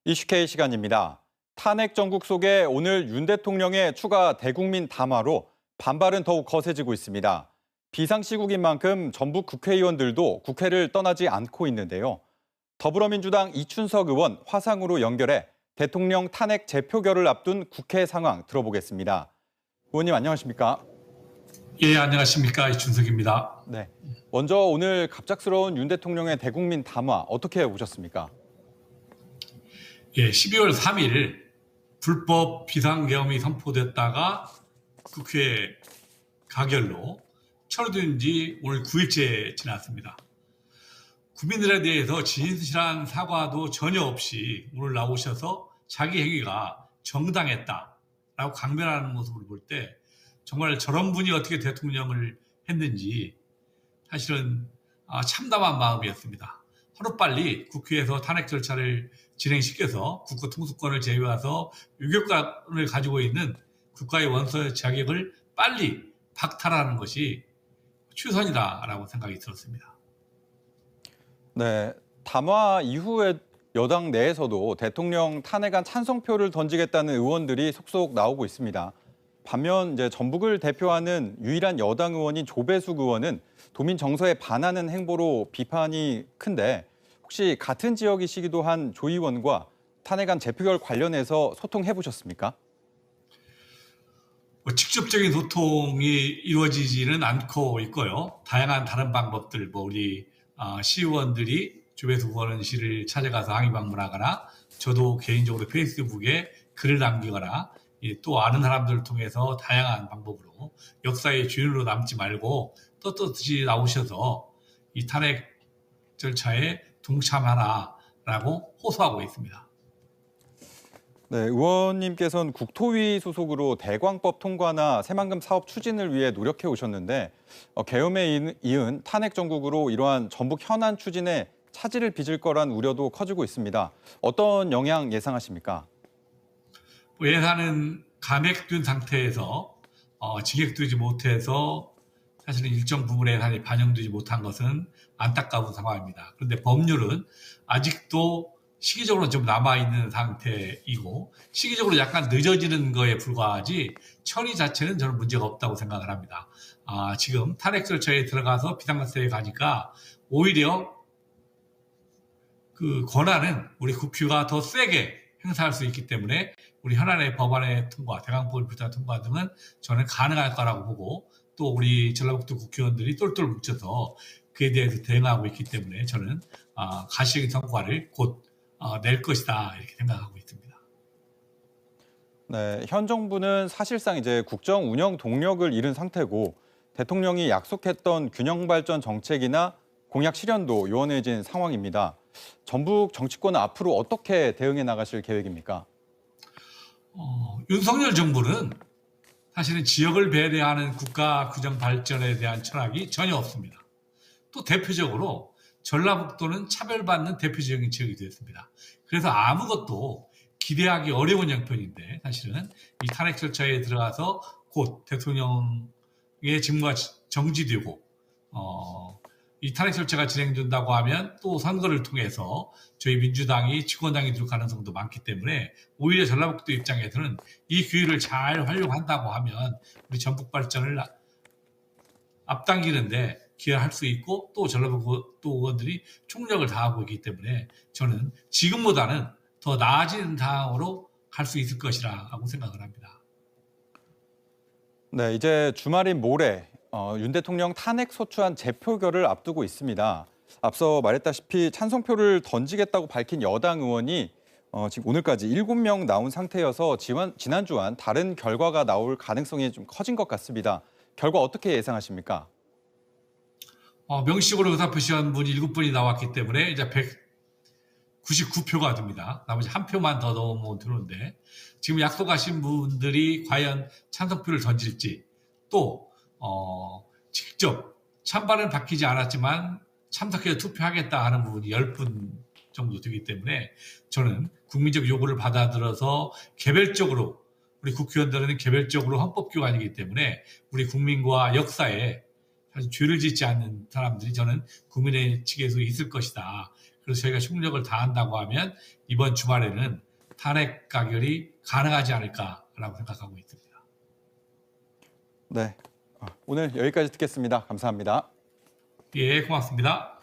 이슈K 시간입니다. 탄핵 정국 속에 오늘 윤 대통령의 추가 대국민 담화로 반발은 더욱 거세지고 있습니다. 비상시국인 만큼 전북 국회의원들도 국회를 떠나지 않고 있는데요. 더불어민주당 이춘석 의원 화상으로 연결해 대통령 탄핵 재표결을 앞둔 국회 상황 들어보겠습니다. 의원님 안녕하십니까? 예, 안녕하십니까. 이춘석입니다. 네. 먼저 오늘 갑작스러운 윤 대통령의 대국민 담화 어떻게 보셨습니까? 예, 12월 3일 불법 비상계엄이 선포됐다가 국회 가결로 철회된 지 오늘 9일째 지났습니다. 국민들에 대해서 진실한 사과도 전혀 없이 오늘 나오셔서 자기 행위가 정당했다라고 강변하는 모습을 볼 때 정말 저런 분이 어떻게 대통령을 했는지 사실은 참담한 마음이었습니다. 하루빨리 국회에서 탄핵 절차를 진행시켜서 국가통수권을 제외해서 유교권을 가지고 있는 국가의 원서 자격을 빨리 박탈하는 것이 최선이다라고 생각이 들었습니다. 네, 담화 이후에 여당 내에서도 대통령 탄핵안 찬성표를 던지겠다는 의원들이 속속 나오고 있습니다. 반면 이제 전북을 대표하는 유일한 여당 의원인 조배숙 의원은 도민 정서에 반하는 행보로 비판이 큰데 혹시 같은 지역이시기도 한 조 의원과 탄핵안 재표결 관련해서 소통해 보셨습니까? 직접적인 소통이 이루어지지는 않고 있고요. 다양한 다른 방법들, 우리 시의원들이 조배숙 의원실을 찾아가서 항의 방문하거나 저도 개인적으로 페이스북에 글을 남기거나 또 아는 사람들을 통해서 다양한 방법으로 역사의 주인으로 남지 말고 떳떳이 나오셔서 이 탄핵 절차에 동참하라라고 호소하고 있습니다. 네, 의원님께서는 국토위 소속으로 대광법 통과나 새만금 사업 추진을 위해 노력해 오셨는데 계엄에 이은 탄핵 정국으로 이러한 전북 현안 추진에 차질을 빚을 거란 우려도 커지고 있습니다. 어떤 영향 예상하십니까? 예산은 감액된 상태에서 증액되지 못해서 사실은 일정 부분의 예산이 반영되지 못한 것은 안타까운 상황입니다. 그런데 법률은 아직도 시기적으로 좀 남아있는 상태이고 시기적으로 약간 늦어지는 거에 불과하지 처리 자체는 저는 문제가 없다고 생각을 합니다. 지금 탄핵 절차에 들어가서 비상사태에 가니까 오히려 그 권한은 우리 국회가 더 세게 행사할 수 있기 때문에 우리 현안의 법안의 통과, 대강법을 비롯한 통과 등은 저는 가능할 거라고 보고 또 우리 전라북도 국회의원들이 똘똘 뭉쳐서 그에 대해서 대응하고 있기 때문에 저는 가시적인 성과를 곧 낼 것이다 이렇게 생각하고 있습니다. 네, 현 정부는 사실상 이제 국정 운영 동력을 잃은 상태고 대통령이 약속했던 균형 발전 정책이나 공약 실현도 요원해진 상황입니다. 전북 정치권은 앞으로 어떻게 대응해 나가실 계획입니까? 윤석열 정부는 사실은 지역을 배려하는 국가 균형 발전에 대한 철학이 전혀 없습니다. 또 대표적으로 전라북도는 차별받는 대표적인 지역이 되었습니다. 그래서 아무것도 기대하기 어려운 형편인데 사실은 이 탄핵 절차에 들어가서 곧 대통령의 직무가 정지되고 이 탄핵 절차가 진행된다고 하면 또 선거를 통해서 저희 민주당이 집권당이 될 가능성도 많기 때문에 오히려 전라북도 입장에서는 이 기회를 잘 활용한다고 하면 우리 전북 발전을 앞당기는데 기여할 수 있고 또 전라북도 의원들이 총력을 다하고 있기 때문에 저는 지금보다는 더 나아진 상황으로 갈 수 있을 것이라고 생각을 합니다. 네, 이제 주말인 모레 윤 대통령 탄핵 소추안 재표결을 앞두고 있습니다. 앞서 말했다시피 찬성표를 던지겠다고 밝힌 여당 의원이 지금 오늘까지 7명 나온 상태여서 지난주와는 다른 결과가 나올 가능성이 좀 커진 것 같습니다. 결과 어떻게 예상하십니까? 명시적으로 의사표시한 분이 7분이 나왔기 때문에 이제 199표가 됩니다. 나머지 한 표만 더 넣으면 되는데 지금 약속하신 분들이 과연 찬성표를 던질지 또 직접 찬반은 밝히지 않았지만 참석해서 투표하겠다 하는 부분이 10분 정도 되기 때문에 저는 국민적 요구를 받아들여서 개별적으로 우리 국회의원들은 개별적으로 헌법기관이기 때문에 우리 국민과 역사에 사실 죄를 짓지 않는 사람들이 저는 국민의 측에서 있을 것이다. 그래서 저희가 총력을 다한다고 하면 이번 주말에는 탄핵 가결이 가능하지 않을까라고 생각하고 있습니다. 네, 오늘 여기까지 듣겠습니다. 감사합니다. 예, 고맙습니다.